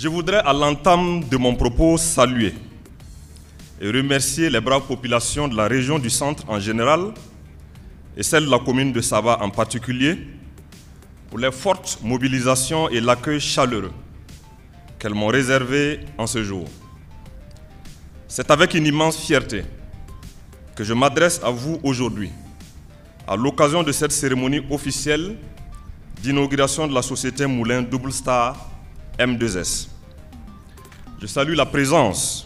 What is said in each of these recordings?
Je voudrais à l'entame de mon propos saluer et remercier les braves populations de la région du centre en général et celle de la commune de Saba en particulier pour les fortes mobilisations et l'accueil chaleureux qu'elles m'ont réservé en ce jour. C'est avec une immense fierté que je m'adresse à vous aujourd'hui à l'occasion de cette cérémonie officielle d'inauguration de la société Moulin Double Star M2S. Je salue la présence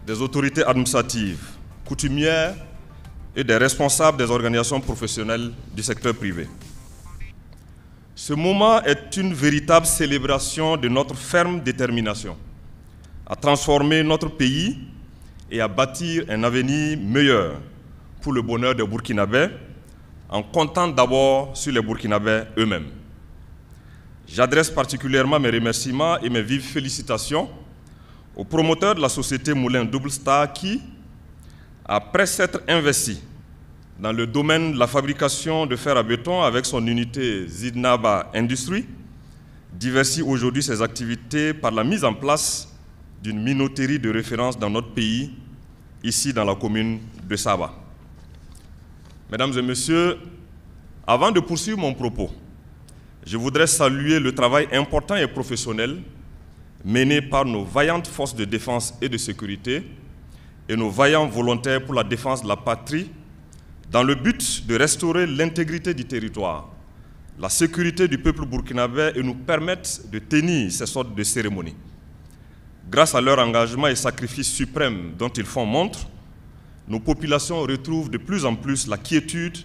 des autorités administratives, coutumières et des responsables des organisations professionnelles du secteur privé. Ce moment est une véritable célébration de notre ferme détermination à transformer notre pays et à bâtir un avenir meilleur pour le bonheur des Burkinabés, en comptant d'abord sur les Burkinabés eux-mêmes. J'adresse particulièrement mes remerciements et mes vives félicitations aux promoteurs de la société Moulin Double Star qui, après s'être investi dans le domaine de la fabrication de fer à béton avec son unité Zidnaba Industrie, diversifie aujourd'hui ses activités par la mise en place d'une minoterie de référence dans notre pays, ici dans la commune de Saba. Mesdames et messieurs, avant de poursuivre mon propos, je voudrais saluer le travail important et professionnel mené par nos vaillantes forces de défense et de sécurité et nos vaillants volontaires pour la défense de la patrie dans le but de restaurer l'intégrité du territoire, la sécurité du peuple burkinabé et nous permettre de tenir ces sortes de cérémonies. Grâce à leur engagement et sacrifice suprême dont ils font montre, nos populations retrouvent de plus en plus la quiétude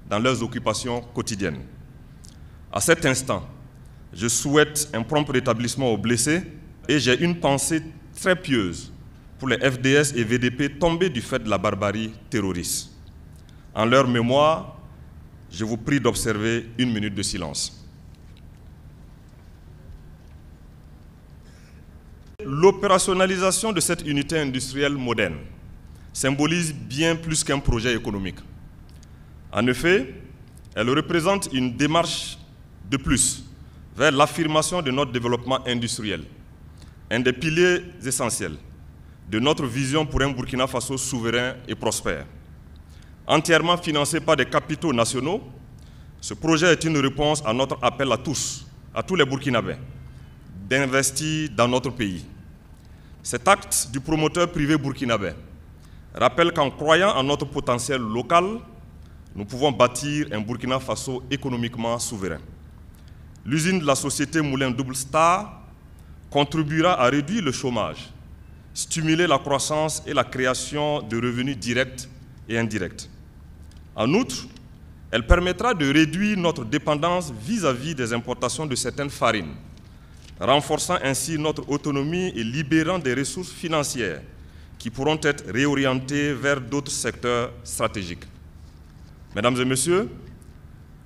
dans leurs occupations quotidiennes. À cet instant, je souhaite un prompt rétablissement aux blessés et j'ai une pensée très pieuse pour les FDS et VDP tombés du fait de la barbarie terroriste. En leur mémoire, je vous prie d'observer une minute de silence. L'opérationnalisation de cette unité industrielle moderne symbolise bien plus qu'un projet économique. En effet, elle représente une démarche de plus vers l'affirmation de notre développement industriel, un des piliers essentiels de notre vision pour un Burkina Faso souverain et prospère. Entièrement financé par des capitaux nationaux, ce projet est une réponse à notre appel à tous les Burkinabés, d'investir dans notre pays. Cet acte du promoteur privé burkinabé rappelle qu'en croyant en notre potentiel local, nous pouvons bâtir un Burkina Faso économiquement souverain. L'usine de la société Moulin Double Star contribuera à réduire le chômage, stimuler la croissance et la création de revenus directs et indirects. En outre, elle permettra de réduire notre dépendance vis-à-vis des importations de certaines farines, renforçant ainsi notre autonomie et libérant des ressources financières qui pourront être réorientées vers d'autres secteurs stratégiques. Mesdames et messieurs,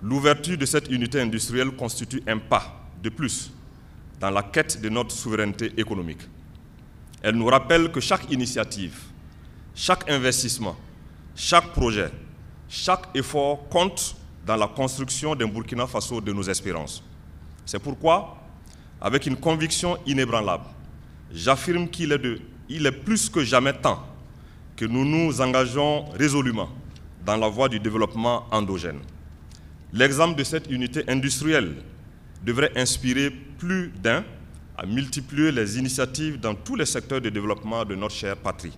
l'ouverture de cette unité industrielle constitue un pas de plus dans la quête de notre souveraineté économique. Elle nous rappelle que chaque initiative, chaque investissement, chaque projet, chaque effort compte dans la construction d'un Burkina Faso de nos espérances. C'est pourquoi, avec une conviction inébranlable, j'affirme qu'il est plus que jamais temps que nous nous engageons résolument dans la voie du développement endogène. L'exemple de cette unité industrielle devrait inspirer plus d'un à multiplier les initiatives dans tous les secteurs de développement de notre chère patrie.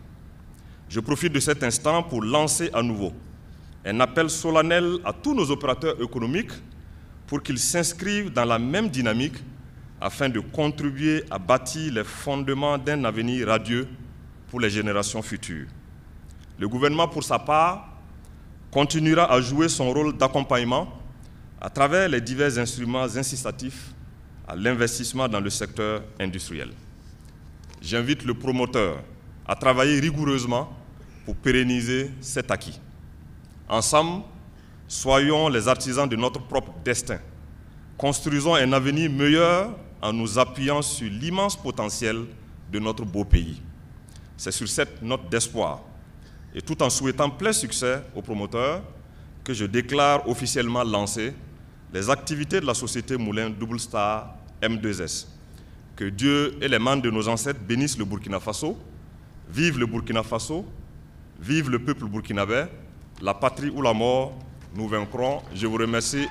Je profite de cet instant pour lancer à nouveau un appel solennel à tous nos opérateurs économiques pour qu'ils s'inscrivent dans la même dynamique afin de contribuer à bâtir les fondements d'un avenir radieux pour les générations futures. Le gouvernement, pour sa part, continuera à jouer son rôle d'accompagnement à travers les divers instruments incitatifs à l'investissement dans le secteur industriel. J'invite le promoteur à travailler rigoureusement pour pérenniser cet acquis. Ensemble, soyons les artisans de notre propre destin. Construisons un avenir meilleur en nous appuyant sur l'immense potentiel de notre beau pays. C'est sur cette note d'espoir, et tout en souhaitant plein succès aux promoteurs, que je déclare officiellement lancées les activités de la société Moulin Double Star M2S. Que Dieu et les mains de nos ancêtres bénissent le Burkina Faso. Vive le Burkina Faso, vive le peuple burkinabé, la patrie ou la mort, nous vaincrons. Je vous remercie.